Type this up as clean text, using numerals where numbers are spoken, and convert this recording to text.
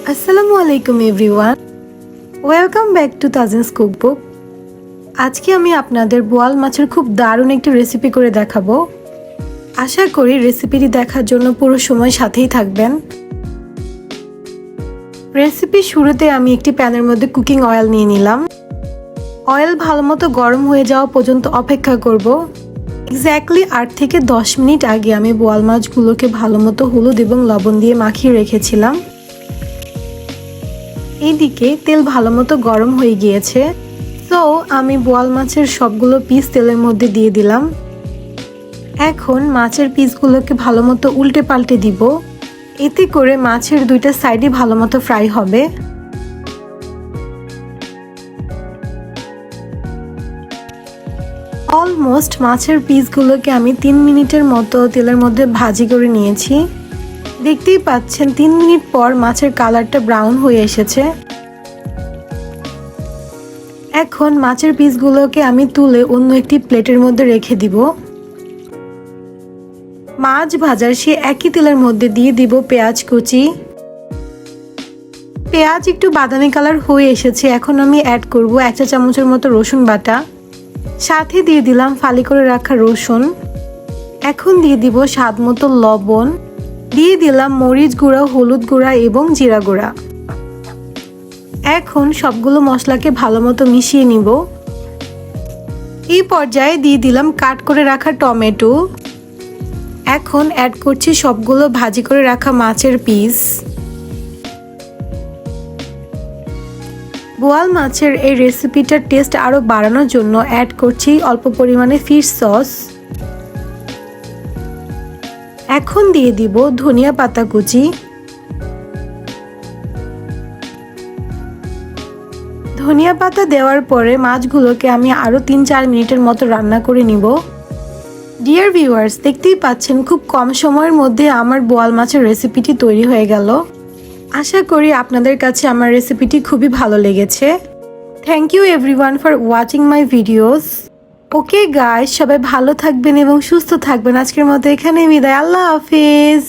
আসসালামু আলাইকুম everyone, welcome back to Tajin's cookbook. আজকে আমি আপনাদের বোয়াল মাছের খুব দারুণ একটি রেসিপি করে দেখাবো। আশা করি রেসিপিটি দেখার জন্য পুরো সময় সাথেই থাকবেন। রেসিপির শুরুতে আমি একটি প্যানের মধ্যে কুকিং অয়েল নিয়ে নিলাম। অয়েল ভালোমতো গরম হয়ে যাওয়া পর্যন্ত অপেক্ষা করব। এক্স্যাক্টলি 8 থেকে 10 মিনিট আগে আমি বোয়াল মাছগুলোকে ভালোমতো হলুদ এবং লবণ দিয়ে মাখিয়ে রেখেছিলাম। এইদিকে তেল ভালোমতো গরম হয়ে গিয়েছে, তো আমি বোয়াল মাছের সবগুলো পিস তেলের মধ্যে দিয়ে দিলাম। এখন মাছের পিসগুলোকে ভালোমতো উল্টে পাল্টে দিব, এতে করে মাছের দুইটা সাইডই ভালোমতো ফ্রাই হবে। অলমোস্ট মাছের পিসগুলোকে আমি 3 মিনিটের মতো তেলের মধ্যে ভাজি করে নিয়েছি। দেখতেই পাচ্ছেন 3 মিনিট পর মাছের কালারটা ব্রাউন হয়ে এসেছে। এখন মাছের পিসগুলোকে আমি তুলে অন্য একটি প্লেটের মধ্যে রেখে দিব। মাছ ভাজার সে একই তেলের মধ্যে দিয়ে দিব পেঁয়াজ কুচি। পেঁয়াজ একটু বাদামি কালার হয়ে এসেছে, এখন আমি অ্যাড করব 1 চা চামচের মতো রসুন বাটা, সাথে দিয়ে দিলাম ফালি করে রাখা রসুন। এখন দিয়ে দিব স্বাদ মতো লবণ, দিয়ে দিলাম মরিচ গুঁড়া, হলুদ গুঁড়া এবং জিরা গুঁড়া। এখন সবগুলো মশলাকে ভালোমতো মিশিয়ে নিব। এই পর্যায়ে দিয়ে দিলাম কাট করে রাখা টমেটো। এখন অ্যাড করছি সবগুলো ভাজি করে রাখা মাছের পিস। বোয়াল মাছের এই রেসিপিটার টেস্ট আরো বাড়ানোর জন্য অ্যাড করছি অল্প পরিমাণে ফিশ সস। এখন দিয়ে দিব ধনিয়া পাতা কুচি। ধনিয়া পাতা দেওয়ার পরে মাছগুলোকে আমি আরো 3-4 মিনিটের মতো রান্না করে নিব। ডিয়ার ভিউয়ার্স, দেখতেই পাচ্ছেন খুব কম সময়ের মধ্যে আমার বোয়াল মাছের রেসিপিটি তৈরি হয়ে গেল। আশা করি আপনাদের কাছে আমার রেসিপিটি খুবই ভালো লেগেছে। Thank you everyone for watching my videos. Okay guys, সবাই ভালো থাকবেন এবং সুস্থ থাকবেন। আজকের মতো এখানেই বিদায়। আল্লাহ হাফেজ।